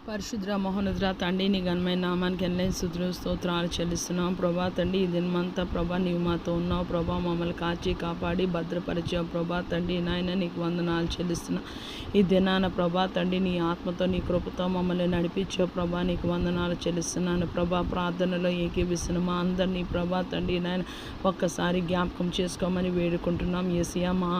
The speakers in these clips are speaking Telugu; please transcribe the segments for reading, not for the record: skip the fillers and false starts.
పరిశుద్ర మహోన్నతుడ తండ్రి నీ ఘనమైన నామానికి ఎన్నైనా స్తుతులు స్తోత్రాలు చెల్లిస్తున్నాం ప్రభా. తండ్రి ఈ దినమంతా ప్రభా నీవు మాతో ఉన్నావు ప్రభా. మమ్మల్ని కాచి కాపాడి భద్రపరిచావు ప్రభా. తండ్రి నాయన నీకు వందనాలు చెల్లిస్తున్నా. ఈ దినాన ప్రభా తండ్రి నీ ఆత్మతో నీ కృపతో మమ్మల్ని నడిపించావు ప్రభా. నీకు వందనాలు చెల్లిస్తున్నాను ప్రభా. ప్రార్థనలో ఏకీభిస్తున్న మా అందరినీ ప్రభా తండ్రి నాయన ఒక్కసారి జ్ఞాపకం చేసుకోమని వేడుకుంటున్నాం. యేసయ్యా మా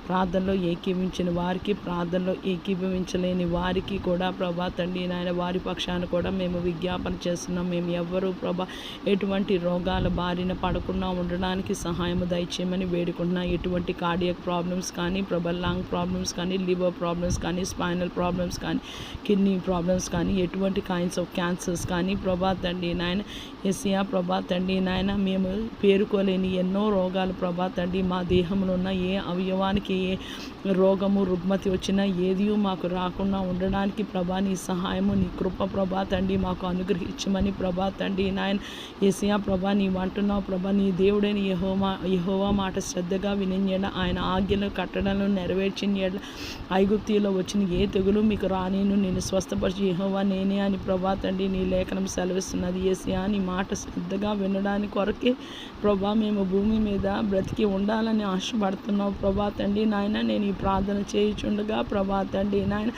ప్రార్థనలో ఏకీభించిన వారికి, ప్రార్థనలో ఏకీభవించలేని వారికి కూడా ప్రభా తండ్రి నాయన వారి పక్షాన కూడా మేము విజ్ఞాపన చేస్తున్నాం. మేము ఎవ్వరూ ప్రభా ఎటువంటి రోగాల బారిన పడకుండా ఉండడానికి సహాయము దయచేయమని వేడుకుంటున్నాం. ఎటువంటి కార్డియక్ ప్రాబ్లమ్స్ కానీ, ప్రభా లంగ్ ప్రాబ్లమ్స్ కానీ, లివర్ ప్రాబ్లమ్స్ కానీ, స్పైనల్ ప్రాబ్లమ్స్ కానీ, కిడ్నీ ప్రాబ్లమ్స్ కానీ, ఎటువంటి కైండ్స్ ఆఫ్ క్యాన్సర్స్ కానీ ప్రభా తండ్రి నాయన యేసయ్యా ప్రభా తండ్రి నాయన మేము పేరుకోలేని ఎన్నో రోగాలు ప్రభా తండ్రి మా దేహంలో ఉన్న ఏ అవయవానికి ఏ రోగము రుగ్మతి వచ్చినా ఏది మాకు రాకుండా ఉండడానికి ప్రభా నీ సహాయము నీ కృప ప్రభా తండ్రి మాకు అనుగ్రహించమని ప్రభా తండ్రి నాయన యేసయ్యా ప్రభా నీవు అంటున్నావు ప్రభా నీ దేవుడైన యెహోవా మాట శ్రద్ధగా వినించేడ, ఆయన ఆజ్ఞలు కట్టడలను నెరవేర్చిన ఐగుప్తిలో వచ్చిన ఏ తెగులు మీకు రానేను, నేను స్వస్థపరిచి యెహోవా నేనే అని ప్రభా తండ్రి నీ లేఖనం సెలవిస్తున్నది. యేసయ్యా నీ మాట శ్రద్ధగా వినడానికి కొరకే ప్రభా మేము భూమి మీద బ్రతికి ఉండాలని ఆశపడుతున్నావు ప్రభా తండ్రి నాయన. నేను ఈ ప్రార్థన చేయుచుండగా ప్రభా తండ్రి నాయన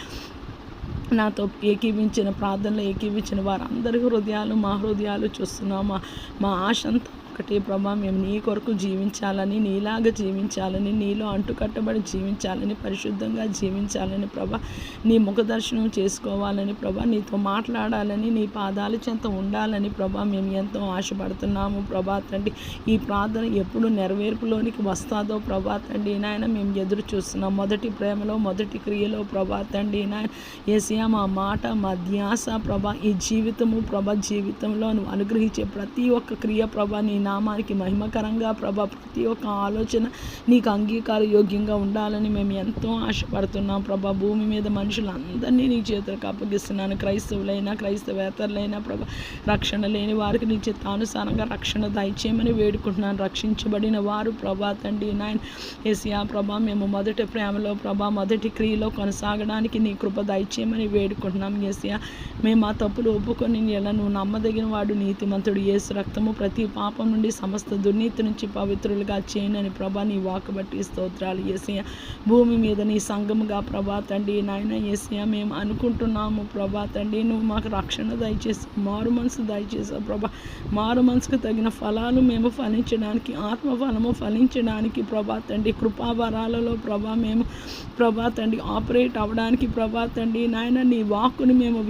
నాతో ఏకీవించిన ప్రార్థనలో ఏకీవించిన వారందరి హృదయాలు మా హృదయాలు చూస్తున్నాము. మా ఆశ అంతా ఒకటే ప్రభా, మేము నీ కొరకు జీవించాలని, నీలాగా జీవించాలని, నీలో అంటుకట్టబడి జీవించాలని, పరిశుద్ధంగా జీవించాలని ప్రభా, నీ ముఖదర్శనం చేసుకోవాలని ప్రభా, నీతో మాట్లాడాలని, నీ పాదాల చెంత ఉండాలని ప్రభా మేము ఎంతో ఆశపడుతున్నాము ప్రభా తండ్రి. ఈ ప్రార్థన ఎప్పుడు నెరవేర్పులోనికి వస్తాదో ప్రభా తండ్రి నాయన మేము ఎదురు చూస్తున్నాం. మొదటి ప్రేమలో, మొదటి క్రియలో ప్రభా తండ్రి నాయన యేసయ్యా మా మాట, మా ధ్యాస ప్రభా, ఈ జీవితము ప్రభా జీవితంలో నువ్వు అనుగ్రహించే ప్రతి ఒక్క క్రియ ప్రభా నీ నామానికి మహిమకరంగా ప్రభా, ప్రతి ఒక్క ఆలోచన నీకు అంగీకార యోగ్యంగా ఉండాలని మేము ఎంతో ఆశపడుతున్నాం ప్రభా. భూమి మీద మనుషులందరినీ నీ చేతులకు అప్పగిస్తున్నాను. క్రైస్తవులైనా, క్రైస్తవేతరులైనా ప్రభా, రక్షణ లేని వారికి నీ చిత్తానుసారంగా రక్షణ దయచేయమని వేడుకుంటున్నాను. రక్షించబడిన వారు ప్రభా తండ్రి నాయన యేసయ్యా ప్రభా మేము మొదటి ప్రేమలో ప్రభా, మొదటి క్రియలో కొనసాగడానికి నీ కృప దయచేయమని వేడుకుంటున్నాం. యేసయ్యా మేము ఆ తప్పులు ఒప్పుకొని ఎలా నువ్వు నమ్మదగిన వాడు, నీతిమంతుడు, యేసు రక్తము ప్రతి పాపం నుండి సమస్త దుర్నీతి నుంచి పవిత్రులుగా చేయనని ప్రభా నీ వాక్కు బట్టి స్తోత్రాలు. యేసయ్యా భూమి మీద నీ సంఘముగా ప్రభా తండ్రి నాయన యేసయ్యా మేము అనుకుంటున్నాము ప్రభా తండ్రి నువ్వు మాకు రక్షణ దయచేసి మారు మనసు దయచేసావు ప్రభా. మారు మనసుకు తగిన ఫలాలు మేము ఫలించడానికి, ఆత్మఫలము ఫలించడానికి ప్రభా తండ్రి కృపావరాలలో ప్రభా మేము ప్రభా తండ్రి ఆపరేట్ అవ్వడానికి ప్రభా తండ్రి నాయన నీ వాక్కుని మేము